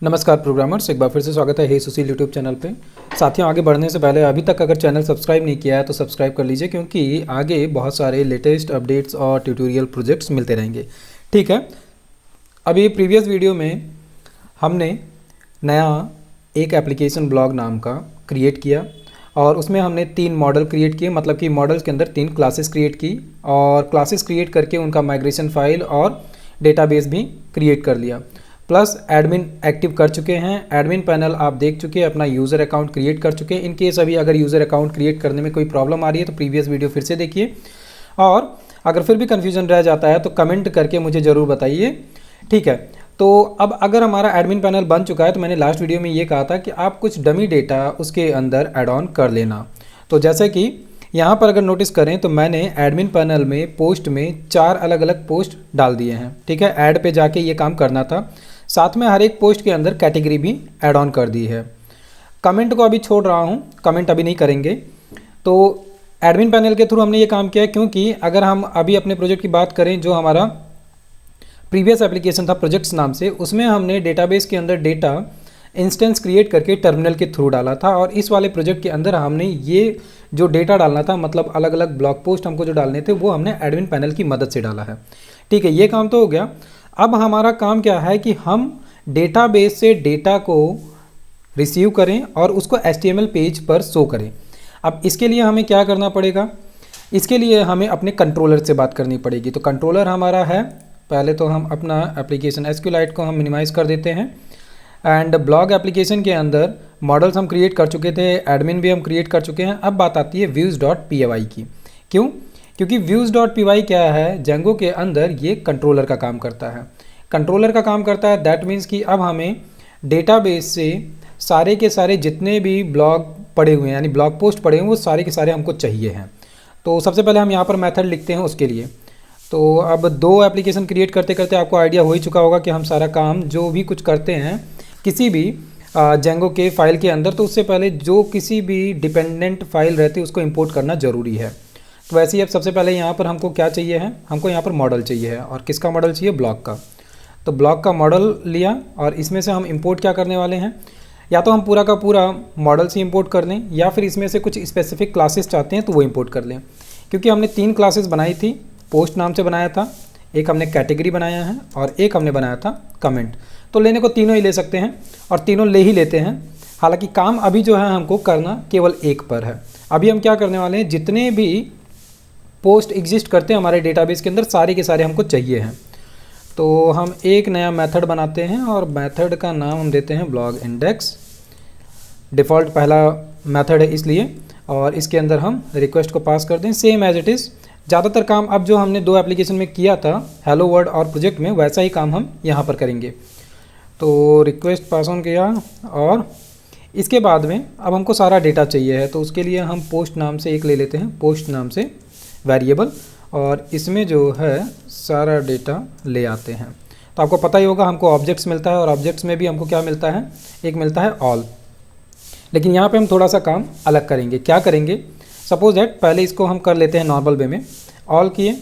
नमस्कार प्रोग्रामर्स, एक बार फिर से स्वागत है हे सुशील यूट्यूब चैनल पे। साथियों, आगे बढ़ने से पहले अभी तक अगर चैनल सब्सक्राइब नहीं किया है तो सब्सक्राइब कर लीजिए, क्योंकि आगे बहुत सारे लेटेस्ट अपडेट्स और ट्यूटोरियल प्रोजेक्ट्स मिलते रहेंगे। ठीक है, अभी प्रीवियस वीडियो में हमने नया एक एप्लीकेशन ब्लॉग नाम का क्रिएट किया और उसमें हमने 3 मॉडल क्रिएट किए, मतलब कि मॉडल्स के अंदर 3 क्लासेस क्रिएट की और क्लासेस क्रिएट करके उनका माइग्रेशन फाइल और डेटाबेस भी क्रिएट कर लिया। प्लस एडमिन एक्टिव कर चुके हैं, एडमिन पैनल आप देख चुके हैं, अपना यूज़र अकाउंट क्रिएट कर चुके हैं। इन केस अभी अगर यूज़र अकाउंट क्रिएट करने में कोई प्रॉब्लम आ रही है तो प्रीवियस वीडियो फिर से देखिए, और अगर फिर भी कन्फ्यूजन रह जाता है तो कमेंट करके मुझे ज़रूर बताइए। ठीक है, तो अब अगर हमारा एडमिन पैनल बन चुका है तो मैंने लास्ट वीडियो में ये कहा था कि आप कुछ डमी डेटा उसके अंदर ऐड ऑन कर लेना। तो जैसे कि यहाँ पर अगर नोटिस करें तो मैंने एडमिन पैनल में पोस्ट में 4 अलग अलग पोस्ट डाल दिए हैं। ठीक है, ऐड पे जाके ये काम करना था। साथ में हर एक पोस्ट के अंदर कैटेगरी भी ऐड ऑन कर दी है। कमेंट को अभी छोड़ रहा हूँ, कमेंट अभी नहीं करेंगे। तो एडमिन पैनल के थ्रू हमने ये काम किया है, क्योंकि अगर हम अभी अपने प्रोजेक्ट की बात करें, जो हमारा प्रीवियस एप्लीकेशन था प्रोजेक्ट्स नाम से, उसमें हमने डेटाबेस के अंदर डेटा इंस्टेंस क्रिएट करके टर्मिनल के थ्रू डाला था। और इस वाले प्रोजेक्ट के अंदर हमने ये जो डेटा डालना था, मतलब अलग अलग ब्लॉग पोस्ट हमको जो डालने थे, वो हमने एडमिन पैनल की मदद से डाला है। ठीक है, ये काम तो हो गया। अब हमारा काम क्या है कि हम डेटाबेस से डेटा को रिसीव करें और उसको HTML पेज पर शो करें। अब इसके लिए हमें क्या करना पड़ेगा? इसके लिए हमें अपने कंट्रोलर से बात करनी पड़ेगी। तो कंट्रोलर हमारा है, पहले तो हम अपना एप्लीकेशन SQLite को हम मिनिमाइज़ कर देते हैं। एंड ब्लॉग एप्लीकेशन के अंदर मॉडल्स हम क्रिएट कर चुके थे, एडमिन भी हम क्रिएट कर चुके हैं। अब बात आती है views.py की। क्यों? क्योंकि views.py क्या है, जेंगो के अंदर ये कंट्रोलर का काम करता है। कंट्रोलर का काम करता है, दैट मीन्स कि अब हमें डेटाबेस से सारे के सारे जितने भी ब्लॉग पड़े हुए हैं, यानी ब्लॉग पोस्ट पड़े हुए हैं, वो सारे के सारे हमको चाहिए हैं। तो सबसे पहले हम यहाँ पर मेथड लिखते हैं उसके लिए। तो अब 2 एप्लीकेशन क्रिएट करते करते आपको आइडिया हो ही चुका होगा कि हम सारा काम जो भी कुछ करते हैं किसी भी जेंगो के फाइल के अंदर, तो उससे पहले जो किसी भी डिपेंडेंट फाइल रहती है उसको इंपोर्ट करना ज़रूरी है। तो वैसे ही अब सबसे पहले यहाँ पर हमको क्या चाहिए है, हमको यहाँ पर मॉडल चाहिए है। और किसका मॉडल चाहिए? ब्लॉग का। तो ब्लॉग का मॉडल लिया और इसमें से हम इंपोर्ट क्या करने वाले हैं, या तो हम पूरा का पूरा मॉडल से इंपोर्ट कर लें, या फिर इसमें से कुछ स्पेसिफिक क्लासेस चाहते हैं तो वो इंपोर्ट कर लें। क्योंकि हमने 3 क्लासेस बनाई थी, पोस्ट नाम से बनाया था, एक हमने कैटेगरी बनाया है और एक हमने बनाया था कमेंट। तो लेने को तीनों ही ले सकते हैं और तीनों ले ही लेते हैं। हालांकि काम अभी जो है हमको करना केवल एक पर है। अभी हम क्या करने वाले हैं, जितने भी पोस्ट एग्जिस्ट करते हैं हमारे डेटाबेस के अंदर, सारे के सारे हमको चाहिए हैं। तो हम एक नया मेथड बनाते हैं और मेथड का नाम हम देते हैं ब्लॉग इंडेक्स। डिफ़ॉल्ट पहला मेथड है इसलिए, और इसके अंदर हम रिक्वेस्ट को पास कर दें सेम एज इट इज़। ज़्यादातर काम अब जो हमने 2 एप्लीकेशन में किया था, हेलो वर्ल्ड और प्रोजेक्ट में, वैसा ही काम हम यहाँ पर करेंगे। तो रिक्वेस्ट पास ऑन किया और इसके बाद में अब हमको सारा डेटा चाहिए है। तो उसके लिए हम पोस्ट नाम से एक ले लेते हैं, पोस्ट नाम से वेरिएबल, और इसमें जो है सारा डेटा ले आते हैं। तो आपको पता ही होगा हमको ऑब्जेक्ट्स मिलता है, और ऑब्जेक्ट्स में भी हमको क्या मिलता है, एक मिलता है ऑल। लेकिन यहाँ पे हम थोड़ा सा काम अलग करेंगे। क्या करेंगे? सपोज दैट पहले इसको हम कर लेते हैं नॉर्मल वे में, ऑल किए,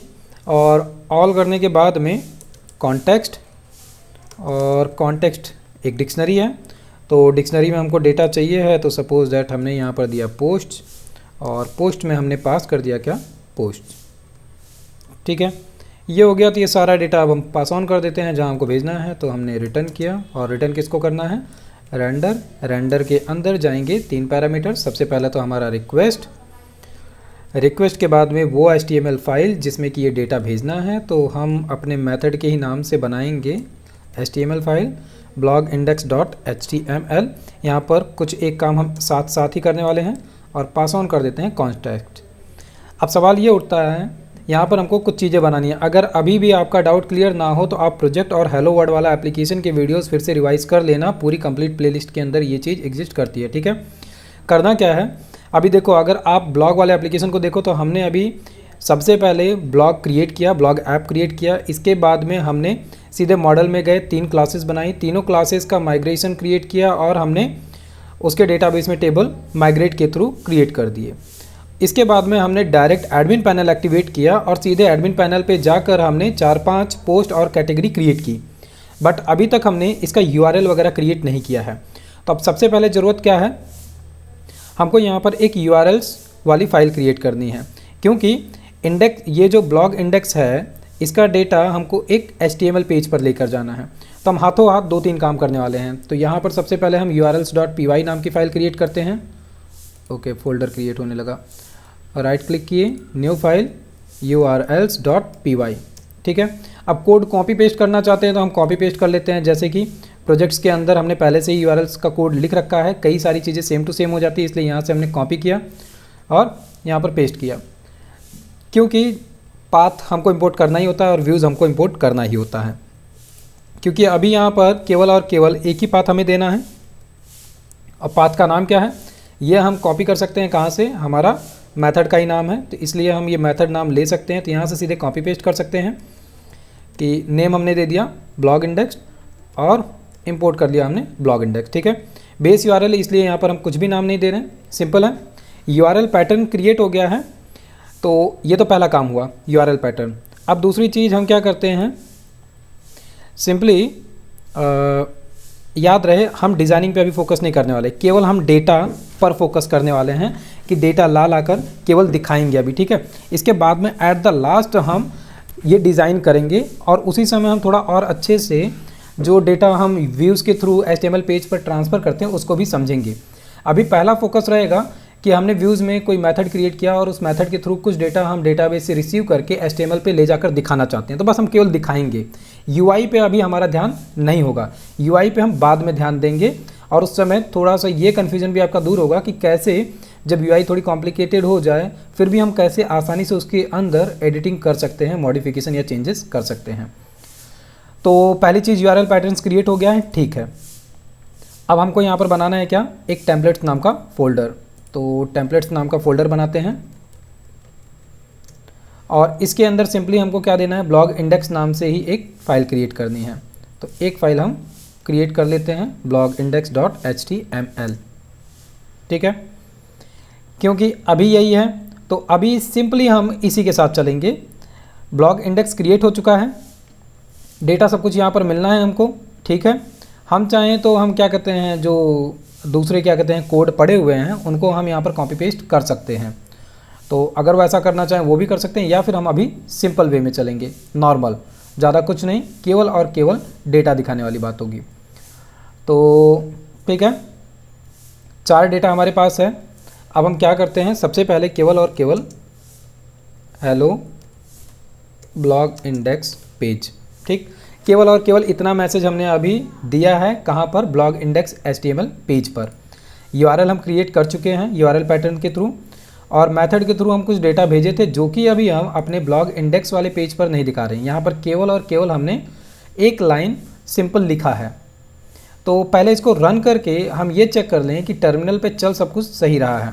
और ऑल करने के बाद में कॉन्टेक्स्ट, और कॉन्टेक्स्ट एक डिक्शनरी है। तो डिक्शनरी में हमको डेटा चाहिए है, तो सपोज दैट हमने यहाँ पर दिया पोस्ट, और पोस्ट में हमने पास कर दिया क्या, पोस्ट। ठीक है, ये हो गया। तो ये सारा डेटा अब हम पास ऑन कर देते हैं जहाँ हमको भेजना है। तो हमने रिटर्न किया, और रिटर्न किसको करना है, रेंडर। रेंडर के अंदर जाएंगे 3 पैरामीटर। सबसे पहले तो हमारा रिक्वेस्ट, रिक्वेस्ट के बाद में वो HTML फाइल जिसमें कि ये डेटा भेजना है, तो हम अपने मेथड के ही नाम से बनाएंगे HTML फाइल blog index.html। यहाँ पर कुछ एक काम हम साथ साथ ही करने वाले हैं, और पास ऑन कर देते हैं कॉन्टेक्स्ट। अब सवाल ये उठता है, यहाँ पर हमको कुछ चीज़ें बनानी है। अगर अभी भी आपका डाउट क्लियर ना हो तो आप प्रोजेक्ट और हेलो वर्ल्ड वाला एप्लीकेशन के वीडियोस फिर से रिवाइज कर लेना। पूरी कंप्लीट प्लेलिस्ट के अंदर ये चीज़ एग्जिस्ट करती है। ठीक है, करना क्या है, अभी देखो, अगर आप ब्लॉग वाले एप्लीकेशन को देखो तो हमने अभी सबसे पहले ब्लॉग क्रिएट किया, ब्लॉग ऐप क्रिएट किया। इसके बाद में हमने सीधे मॉडल में गए, 3 क्लासेस बनाई, तीनों क्लासेस का माइग्रेशन क्रिएट किया, और हमने उसके डेटाबेस में टेबल माइग्रेट के थ्रू क्रिएट कर दिए। इसके बाद में हमने डायरेक्ट एडमिन पैनल एक्टिवेट किया, और सीधे एडमिन पैनल पे जाकर हमने 4-5 पोस्ट और कैटेगरी क्रिएट की। बट अभी तक हमने इसका URL वगैरह क्रिएट नहीं किया है। तो अब सबसे पहले ज़रूरत क्या है, हमको यहाँ पर एक URLs वाली फ़ाइल क्रिएट करनी है, क्योंकि इंडेक्स, ये जो ब्लॉग इंडेक्स है इसका डेटा हमको एक HTML पेज पर लेकर जाना है। तो हम हाथों हाथ 2-3 काम करने वाले हैं। तो यहाँ पर सबसे पहले हम urls.py नाम की फ़ाइल क्रिएट करते हैं। ओके, फोल्डर क्रिएट होने लगा। राइट क्लिक किए, न्यू फाइल urls.py। ठीक है, अब कोड कॉपी पेस्ट करना चाहते हैं तो हम कॉपी पेस्ट कर लेते हैं। जैसे कि प्रोजेक्ट्स के अंदर हमने पहले से ही URLs का कोड लिख रखा है, कई सारी चीज़ें सेम टू सेम हो जाती है, इसलिए यहाँ से हमने कॉपी किया और यहाँ पर पेस्ट किया। क्योंकि पाथ हमको इंपोर्ट करना ही होता है और व्यूज़ हमको इंपोर्ट करना ही होता है, क्योंकि अभी यहाँ पर केवल और केवल एक ही पाथ हमें देना है। और पाथ का नाम क्या है, ये हम कॉपी कर सकते हैं कहाँ से, हमारा मेथड का ही नाम है, तो इसलिए हम ये मेथड नाम ले सकते हैं। तो यहाँ से सीधे कॉपी पेस्ट कर सकते हैं कि नेम हमने दे दिया ब्लॉग इंडेक्स और इंपोर्ट कर लिया हमने ब्लॉग इंडेक्स। ठीक है, बेस URL इसलिए यहाँ पर हम कुछ भी नाम नहीं दे रहे हैं, सिंपल है। URL पैटर्न क्रिएट हो गया है, तो ये तो पहला काम हुआ URL पैटर्न। अब दूसरी चीज़ हम क्या करते हैं, सिंपली याद रहे हम डिज़ाइनिंग पे अभी फोकस नहीं करने वाले, केवल हम डेटा पर फोकस करने वाले हैं कि डेटा ला कर केवल दिखाएंगे अभी। ठीक है, इसके बाद में एट द लास्ट हम ये डिज़ाइन करेंगे और उसी समय हम थोड़ा और अच्छे से जो डेटा हम व्यूज़ के थ्रू HTML पेज पर ट्रांसफ़र करते हैं उसको भी समझेंगे। अभी पहला फोकस रहेगा कि हमने व्यूज़ में कोई मेथड क्रिएट किया और उस मेथड के थ्रू कुछ डेटा हम डेटाबेस से रिसीव करके HTML पे ले जाकर दिखाना चाहते हैं, तो बस हम केवल दिखाएंगे। UI पे अभी हमारा ध्यान नहीं होगा, UI पे हम बाद में ध्यान देंगे। और उस समय थोड़ा सा ये कन्फ्यूजन भी आपका दूर होगा कि कैसे जब UI थोड़ी कॉम्प्लिकेटेड हो जाए फिर भी हम कैसे आसानी से उसके अंदर एडिटिंग कर सकते हैं, मॉडिफिकेशन या चेंजेस कर सकते हैं। तो पहली चीज़ URL पैटर्न्स क्रिएट हो गया है, ठीक है। अब हमको यहाँ पर बनाना है क्या, एक टेम्पलेट्स नाम का फोल्डर। तो टेम्पलेट्स नाम का फोल्डर बनाते हैं और इसके अंदर सिंपली हमको क्या देना है, ब्लॉग इंडेक्स नाम से ही एक फ़ाइल क्रिएट करनी है। तो एक फ़ाइल हम क्रिएट कर लेते हैं blogindex.html। ठीक है, क्योंकि अभी यही है तो अभी सिंपली हम इसी के साथ चलेंगे। ब्लॉग इंडेक्स क्रिएट हो चुका है, डेटा सब कुछ यहाँ पर मिलना है हमको। ठीक है, हम चाहें तो हम क्या कहते हैं, जो दूसरे क्या कहते हैं कोड पड़े हुए हैं उनको हम यहाँ पर कॉपी पेस्ट कर सकते हैं। तो अगर वैसा करना चाहें वो भी कर सकते हैं, या फिर हम अभी सिंपल वे में चलेंगे, नॉर्मल, ज़्यादा कुछ नहीं, केवल और केवल डेटा दिखाने वाली बात होगी। तो ठीक है, 4 डेटा हमारे पास है। अब हम क्या करते हैं, सबसे पहले केवल और केवल हेलो ब्लॉग इंडेक्स पेज। ठीक, केवल और केवल इतना मैसेज हमने अभी दिया है, कहाँ पर, ब्लॉग इंडेक्स HTML पेज पर। URL हम क्रिएट कर चुके हैं URL पैटर्न के थ्रू, और मेथड के थ्रू हम कुछ डेटा भेजे थे जो कि अभी हम अपने ब्लॉग इंडेक्स वाले पेज पर नहीं दिखा रहे हैं। यहाँ पर केवल और केवल हमने एक लाइन सिंपल लिखा है। तो पहले इसको रन करके हम ये चेक कर लें कि टर्मिनल पे चल सब कुछ सही रहा है।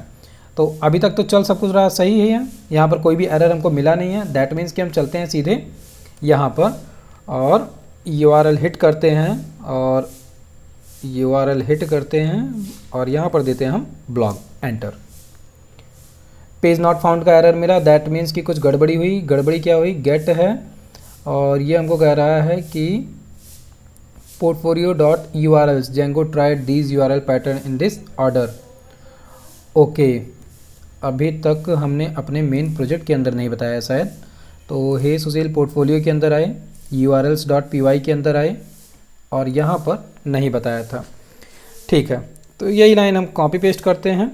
तो अभी तक तो चल सब कुछ रहा सही है, यहाँ पर कोई भी एरर हमको मिला नहीं है। दैट मीन्स कि हम चलते हैं सीधे यहाँ पर और URL हिट करते हैं और URL हिट करते हैं और यहाँ पर देते हैं हम blog, enter. Page not found का एरर मिला, दैट मीन्स कि कुछ गड़बड़ी हुई। गड़बड़ी क्या हुई, गेट है और ये हमको कह रहा है कि portfolio.urls Django tried these URL pattern in this order। Okay, अभी तक हमने अपने मेन प्रोजेक्ट के अंदर नहीं बताया शायद। तो हे सुशील पोर्टफोलियो के अंदर आए, urls.py के अंदर आए और यहाँ पर नहीं बताया था। ठीक है, तो यही लाइन हम कॉपी पेस्ट करते हैं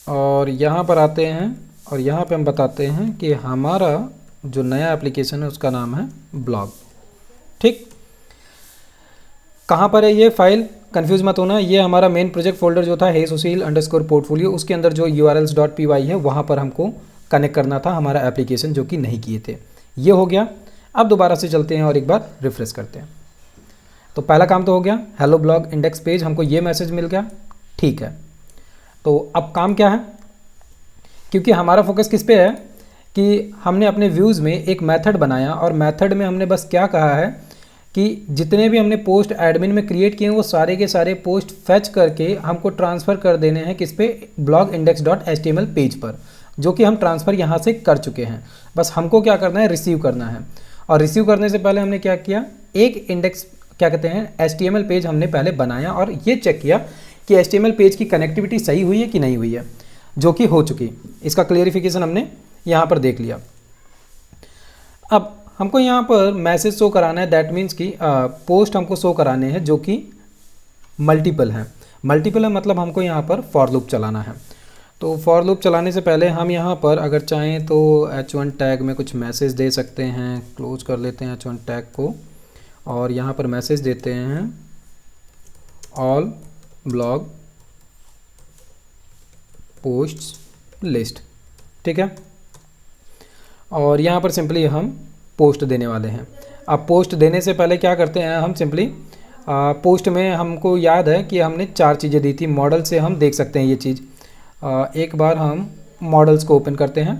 और यहाँ पर आते हैं और यहाँ पे हम बताते हैं कि हमारा जो नया एप्लीकेशन है उसका नाम है ब्लॉग। ठीक, कहाँ पर है ये फाइल, कंफ्यूज मत होना, ये हमारा मेन प्रोजेक्ट फोल्डर जो था हे सुशील _पोर्टफोलियो, उसके अंदर जो urls.py है वहाँ पर हमको कनेक्ट करना था हमारा एप्लीकेशन, जो कि नहीं किए थे। ये हो गया। अब दोबारा से चलते हैं और एक बार रिफ्रेश करते हैं। तो पहला काम तो हो गया, हेलो ब्लॉग इंडेक्स पेज, हमको ये मैसेज मिल गया। ठीक है, तो अब काम क्या है, क्योंकि हमारा फोकस किस पे है कि हमने अपने व्यूज़ में एक मेथड बनाया और मेथड में हमने बस क्या कहा है कि जितने भी हमने पोस्ट एडमिन में क्रिएट किए हैं वो सारे के सारे पोस्ट फेच करके हमको ट्रांसफ़र कर देने हैं किस पे, blogindex.html पेज पर, जो कि हम ट्रांसफ़र यहाँ से कर चुके हैं। बस हमको क्या करना है, रिसीव करना है। और रिसीव करने से पहले हमने क्या किया, एक इंडेक्स क्या कहते हैं HTML पेज हमने पहले बनाया और ये चेक किया कि HTML पेज की कनेक्टिविटी सही हुई है कि नहीं हुई है, जो कि हो चुकी। इसका क्लियरिफिकेशन हमने यहाँ पर देख लिया। अब हमको यहाँ पर मैसेज शो कराना है, दैट मीन्स कि पोस्ट हमको शो कराने हैं जो कि मल्टीपल हैं। मल्टीपल है मतलब हमको यहाँ पर फॉर लूप चलाना है। तो फॉर लूप चलाने से पहले हम यहाँ पर अगर चाहें तो h1 टैग में कुछ मैसेज दे सकते हैं। क्लोज कर लेते हैं h1 टैग को और यहाँ पर मैसेज देते हैं ऑल ब्लॉग पोस्ट्स लिस्ट, ठीक है। और यहाँ पर सिंपली हम पोस्ट देने वाले हैं। अब पोस्ट देने से पहले क्या करते हैं, हम सिंपली पोस्ट में हमको याद है कि हमने 4 चीज़ें दी थी। मॉडल से हम देख सकते हैं ये चीज़। एक बार हम मॉडल्स को ओपन करते हैं।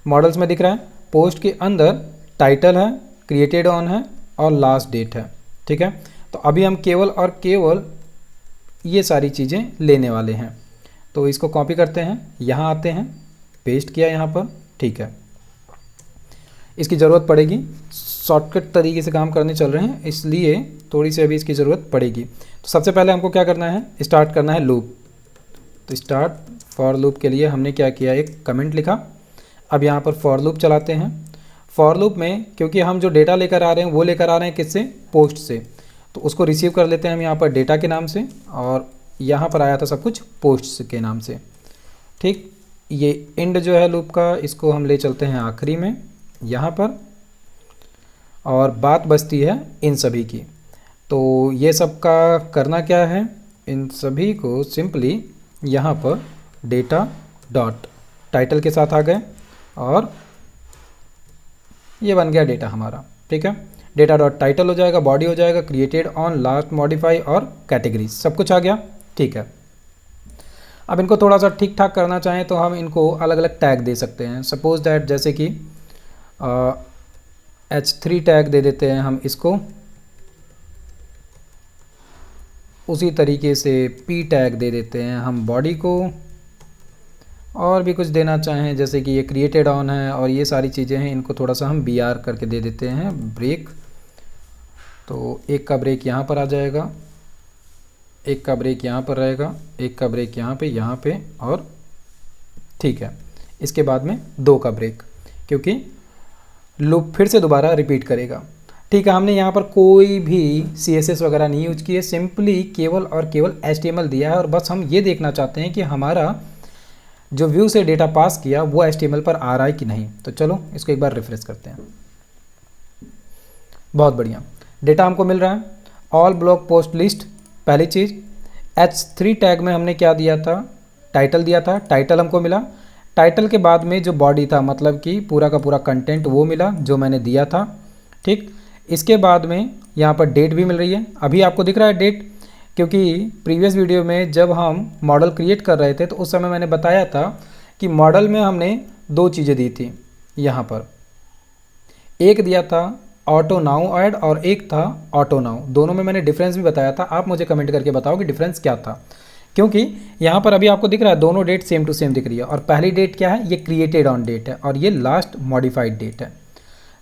मॉडल्स में दिख रहा है पोस्ट के अंदर टाइटल है, क्रिएटेड ऑन है और लास्ट डेट है, ठीक है। तो अभी हम केवल और केवल ये सारी चीज़ें लेने वाले हैं। तो इसको कॉपी करते हैं, यहाँ आते हैं, पेस्ट किया यहाँ पर, ठीक है। इसकी ज़रूरत पड़ेगी, शॉर्टकट तरीके से काम करने चल रहे हैं इसलिए थोड़ी सी अभी इसकी ज़रूरत पड़ेगी। तो सबसे पहले हमको क्या करना है, स्टार्ट करना है लूप। तो स्टार्ट फॉर लूप के लिए हमने क्या किया, एक कमेंट लिखा। अब यहाँ पर फॉर लूप चलाते हैं। फॉर लूप में क्योंकि हम जो डेटा लेकर आ रहे हैं वो लेकर आ रहे हैं किससे, पोस्ट से, तो उसको रिसीव कर लेते हैं हम यहाँ पर डेटा के नाम से और यहाँ पर आया था सब कुछ पोस्ट के नाम से, ठीक। ये एंड जो है लूप का, इसको हम ले चलते हैं आखिरी में यहाँ पर और बात बचती है इन सभी की। तो ये सब का करना क्या है, इन सभी को सिंपली यहाँ पर डेटा डॉट टाइटल के साथ आ गए और ये बन गया डेटा हमारा, ठीक है। डेटा डॉट टाइटल हो जाएगा, बॉडी हो जाएगा, क्रिएटेड ऑन, लास्ट, मॉडिफाई और कैटेगरीज, सब कुछ आ गया, ठीक है। अब इनको थोड़ा सा ठीक ठाक करना चाहें तो हम इनको अलग अलग टैग दे सकते हैं। सपोज दैट जैसे कि H3 टैग दे देते हैं हम इसको, उसी तरीके से P टैग दे देते हैं हम बॉडी को, और भी कुछ देना चाहें जैसे कि ये क्रिएटेड ऑन है और ये सारी चीज़ें हैं, इनको थोड़ा सा हम BR करके दे देते हैं, ब्रेक। तो एक का ब्रेक यहाँ पर आ जाएगा, एक का ब्रेक यहाँ पर रहेगा, एक का ब्रेक यहाँ पे और ठीक है। इसके बाद में 2 का ब्रेक, क्योंकि लूप फिर से दोबारा रिपीट करेगा, ठीक है। हमने यहाँ पर कोई भी CSS वगैरह नहीं यूज किए, सिंपली केवल और केवल HTML दिया है और बस हम ये देखना चाहते हैं कि हमारा जो व्यू से डेटा पास किया वो HTML पर आ रहा है कि नहीं। तो चलो इसको एक बार रिफ्रेश करते हैं। बहुत बढ़िया, डेटा हमको मिल रहा है। ऑल ब्लॉग पोस्ट लिस्ट, पहली चीज़। H3 टैग में हमने क्या दिया था, टाइटल दिया था, टाइटल हमको मिला। टाइटल के बाद में जो बॉडी था मतलब कि पूरा का पूरा कंटेंट वो मिला जो मैंने दिया था, ठीक। इसके बाद में यहाँ पर डेट भी मिल रही है, अभी आपको दिख रहा है डेट, क्योंकि प्रीवियस वीडियो में जब हम मॉडल क्रिएट कर रहे थे तो उस समय मैंने बताया था कि मॉडल में हमने 2 चीज़ें दी थी। यहाँ पर एक दिया था ऑटो नाउ ऐड और एक था ऑटो नाउ, दोनों में मैंने डिफरेंस भी बताया था। आप मुझे कमेंट करके बताओ कि डिफरेंस क्या था, क्योंकि यहाँ पर अभी आपको दिख रहा है दोनों डेट सेम टू सेम दिख रही है। और पहली डेट क्या है, ये क्रिएटेड ऑन डेट है और ये लास्ट मॉडिफाइड डेट है।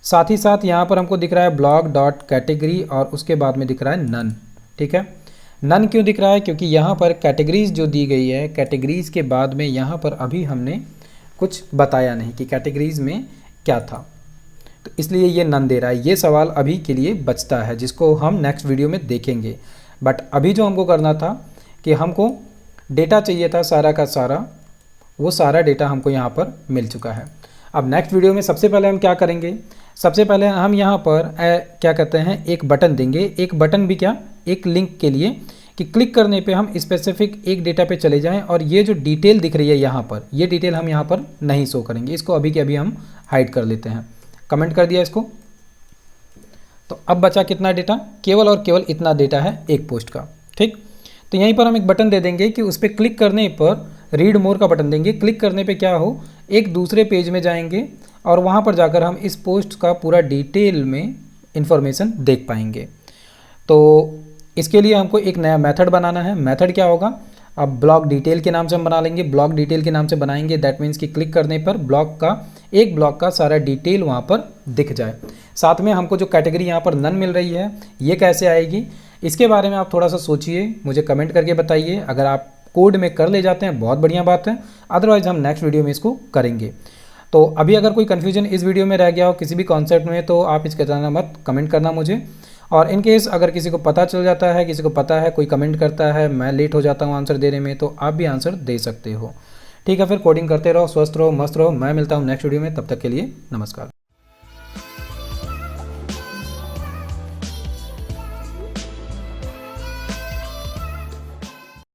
साथ ही साथ यहाँ पर हमको दिख रहा है ब्लॉग डॉट कैटेगरी और उसके बाद में दिख रहा है नन, ठीक है। नन क्यों दिख रहा है, क्योंकि यहाँ पर कैटेगरीज जो दी गई है, कैटेगरीज के बाद में यहाँ पर अभी हमने कुछ बताया नहीं कि कैटेगरीज में क्या था, तो इसलिए ये नन दे रहा है। ये सवाल अभी के लिए बचता है जिसको हम नेक्स्ट वीडियो में देखेंगे। बट अभी जो हमको करना था कि हमको डेटा चाहिए था सारा का सारा, वो सारा डेटा हमको यहाँ पर मिल चुका है। अब नेक्स्ट वीडियो में सबसे पहले हम क्या करेंगे, सबसे पहले हम यहाँ पर क्या कहते हैं एक बटन देंगे। एक बटन भी क्या, एक लिंक के लिए कि क्लिक करने पे हम स्पेसिफिक एक डेटा पे चले जाएं और ये जो डिटेल दिख रही है यहाँ पर, ये डिटेल हम यहाँ पर नहीं शो करेंगे, इसको अभी के अभी हम हाइड कर लेते हैं। कमेंट कर दिया इसको। तो अब बचा कितना डेटा, केवल और केवल इतना डेटा है एक पोस्ट का, ठीक। तो यहीं पर हम एक बटन दे देंगे कि उस पर क्लिक करने पर रीड मोर का बटन देंगे। क्लिक करने पे क्या हो, एक दूसरे पेज में जाएंगे और वहाँ पर जाकर हम इस पोस्ट का पूरा डिटेल में इंफॉर्मेशन देख पाएंगे। तो इसके लिए हमको एक नया मेथड बनाना है। मेथड क्या होगा, अब ब्लॉक डिटेल के नाम से हम बना लेंगे। ब्लॉक डिटेल के नाम से बनाएंगे, दैट मीन्स कि क्लिक करने पर एक ब्लॉक का सारा डिटेल वहाँ पर दिख जाए। साथ में हमको जो कैटेगरी यहाँ पर नन मिल रही है, ये कैसे आएगी, इसके बारे में आप थोड़ा सा सोचिए, मुझे कमेंट करके बताइए। अगर आप कोड में कर ले जाते हैं बहुत बढ़िया बात है, अदरवाइज हम नेक्स्ट वीडियो में इसको करेंगे। तो अभी अगर कोई कन्फ्यूजन इस वीडियो में रह गया हो किसी भी कॉन्सेप्ट में, तो आप इसके जानना मत, कमेंट करना मुझे। और इन केस अगर किसी को पता चल जाता है, किसी को पता है, कोई कमेंट करता है, मैं लेट हो जाता हूँ आंसर देने में, तो आप भी आंसर दे सकते हो। ठीक है, फिर कोडिंग करते रहो, स्वस्थ रहो, मस्त रहो। मैं मिलता हूँ नेक्स्ट वीडियो में, तब तक के लिए नमस्कार।